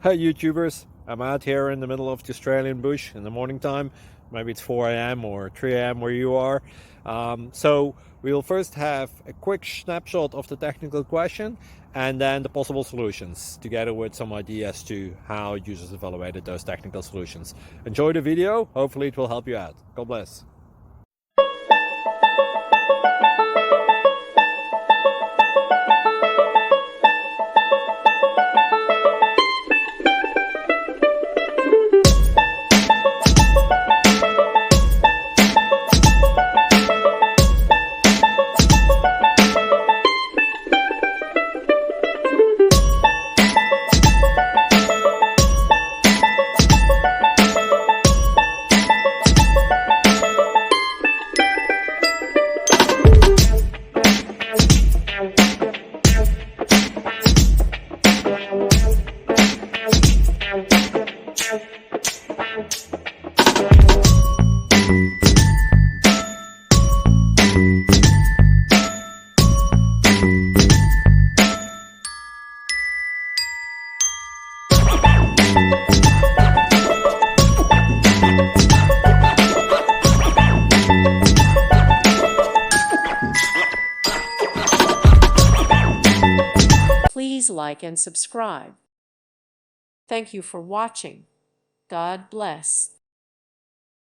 Hey YouTubers, I'm out here in the middle of the Australian bush in the morning time. Maybe it's 4 a.m. or 3 a.m. where you are. So we'll first have a quick snapshot of the technical question and then the possible solutions, together with some ideas to how users evaluated those technical solutions. Enjoy the video, hopefully it will help you out. God bless. Please like and subscribe. Thank you for watching. God bless.